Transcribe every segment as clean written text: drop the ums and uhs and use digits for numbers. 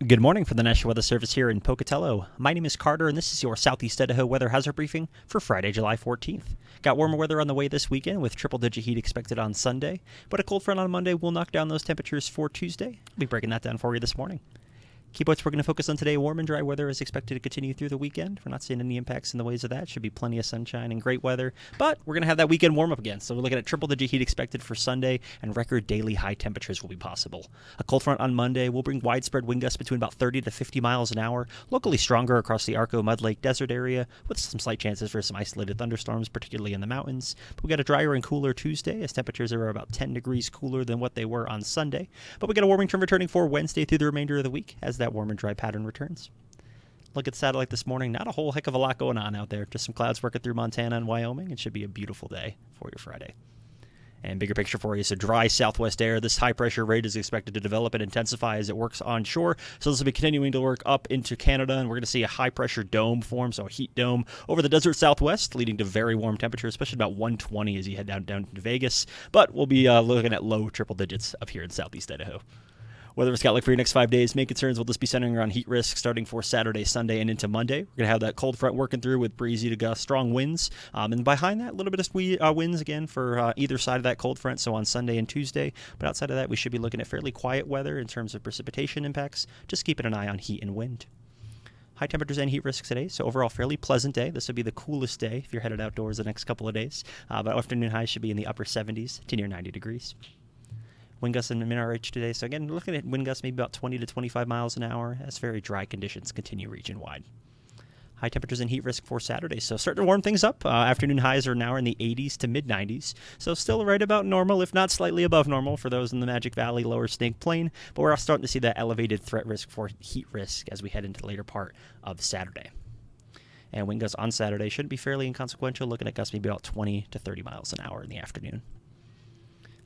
Good morning from the National Weather Service here in Pocatello. My name is Carter, and this is your Southeast Idaho weather hazard briefing for Friday, July 14th. Got warmer weather on the way this weekend with triple-digit heat expected on Sunday, but a cold front on Monday will knock down those temperatures for Tuesday. I'll be breaking that down for you this morning. Key points we're going to focus on today: warm and dry weather is expected to continue through the weekend. We're not seeing any impacts in the ways of that. Should be plenty of sunshine and great weather, but we're going to have that weekend warm up again. So we're looking at triple-digit heat expected for Sunday, and record daily high temperatures will be possible. A cold front on Monday will bring widespread wind gusts between about 30 to 50 miles an hour, locally stronger across the Arco Mud Lake Desert area, with some slight chances for some isolated thunderstorms, particularly in the mountains. But we got a drier and cooler Tuesday, as temperatures are about 10 degrees cooler than what they were on Sunday. But we got a warming trend returning for Wednesday through the remainder of the week, as that warm and dry pattern returns. Look at the satellite this morning. Not a whole heck of a lot going on out there. Just some clouds working through Montana and Wyoming. It should be a beautiful day for your Friday. And bigger picture for you, so dry southwest air. This high pressure ridge is expected to develop and intensify as it works onshore. So this will be continuing to work up into Canada, and we're going to see a high pressure dome form, so a heat dome over the desert southwest, leading to very warm temperatures, especially about 120 as you head down to Vegas. But we'll be looking at low triple digits up here in Southeast Idaho. Weather risk outlook for your next 5 days. Main concerns will just be centering around heat risk starting for Saturday, Sunday, and into Monday. We're going to have that cold front working through with breezy to gust strong winds. And behind that, a little bit of winds again for either side of that cold front, so on Sunday and Tuesday. But outside of that, we should be looking at fairly quiet weather in terms of precipitation impacts. Just keeping an eye on heat and wind. High temperatures and heat risks today, so overall fairly pleasant day. This will be the coolest day if you're headed outdoors the next couple of days. But afternoon highs should be in the upper 70s to near 90 degrees. Wind gusts in Min-RH today. So again, looking at wind gusts maybe about 20 to 25 miles an hour as very dry conditions continue region-wide. High temperatures and heat risk for Saturday. So starting to warm things up. Afternoon highs are now in the 80s to mid-90s. So still right about normal, if not slightly above normal for those in the Magic Valley, lower Snake Plain. But we're starting to see that elevated threat risk for heat risk as we head into the later part of Saturday. And wind gusts on Saturday should be fairly inconsequential, looking at gusts maybe about 20 to 30 miles an hour in the afternoon.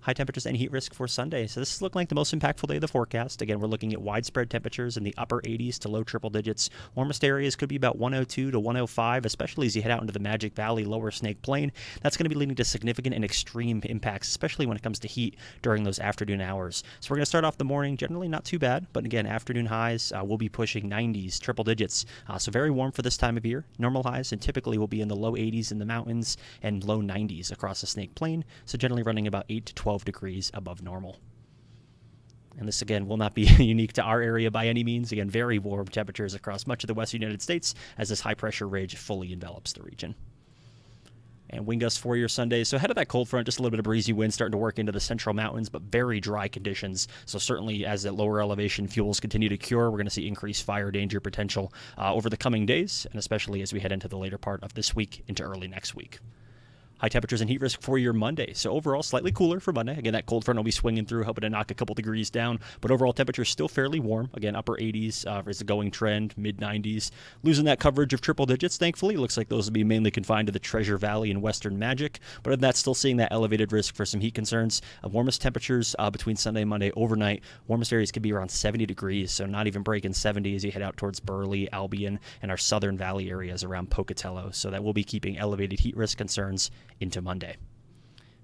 High temperatures and heat risk for Sunday. So this is looking like the most impactful day of the forecast. Again, we're looking at widespread temperatures in the upper 80s to low triple digits. Warmest areas could be about 102 to 105, especially as you head out into the Magic Valley, lower Snake Plain. That's going to be leading to significant and extreme impacts, especially when it comes to heat during those afternoon hours. So we're going to start off the morning generally not too bad, but again, afternoon highs will be pushing 90s, triple digits. So very warm for this time of year. Normal highs and typically will be in the low 80s in the mountains and low 90s across the Snake Plain. So generally running about 8 to 12 degrees above normal. And this again will not be unique to our area by any means. Again, very warm temperatures across much of the western United States as this high pressure ridge fully envelops the region. And wind gusts for your Sunday. So ahead of that cold front, just a little bit of breezy wind starting to work into the central mountains, but very dry conditions. So certainly as that lower elevation fuels continue to cure, we're going to see increased fire danger potential over the coming days, and especially as we head into the later part of this week into early next week. High temperatures and heat risk for your Monday. So overall, slightly cooler for Monday. Again, that cold front will be swinging through, hoping to knock a couple degrees down. But overall temperature is still fairly warm. Again, upper 80s is the going trend, mid-90s. Losing that coverage of triple digits, thankfully. Looks like those will be mainly confined to the Treasure Valley and Western Magic. But other than that, still seeing that elevated risk for some heat concerns. Warmest temperatures between Sunday and Monday overnight. Warmest areas could be around 70 degrees, so not even breaking 70 as you head out towards Burley, Albion, and our southern valley areas around Pocatello. So that will be keeping elevated heat risk concerns into Monday.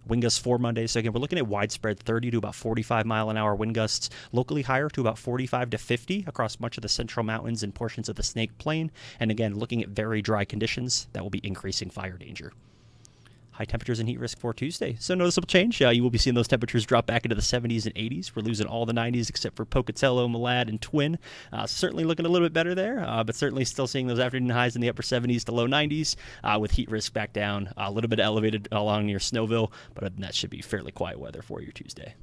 Wind gusts for Monday. So again, we're looking at widespread 30 to about 45 mile an hour wind gusts, locally higher to about 45 to 50 across much of the central mountains and portions of the Snake Plain. And again, looking at very dry conditions that will be increasing fire danger. High temperatures and heat risk for Tuesday. So noticeable change. You will be seeing those temperatures drop back into the 70s and 80s. We're losing all the 90s except for Pocatello, Malad, and Twin. Certainly looking a little bit better there, but certainly still seeing those afternoon highs in the upper 70s to low 90s with heat risk back down. A little bit elevated along near Snowville, but other than that should be fairly quiet weather for your Tuesday.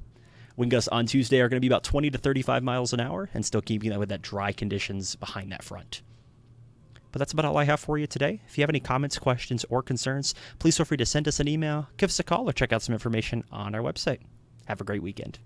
Wind gusts on Tuesday are going to be about 20 to 35 miles an hour and still keeping that with that dry conditions behind that front. But that's about all I have for you today. If you have any comments, questions, or concerns, please feel free to send us an email, give us a call, or check out some information on our website. Have a great weekend.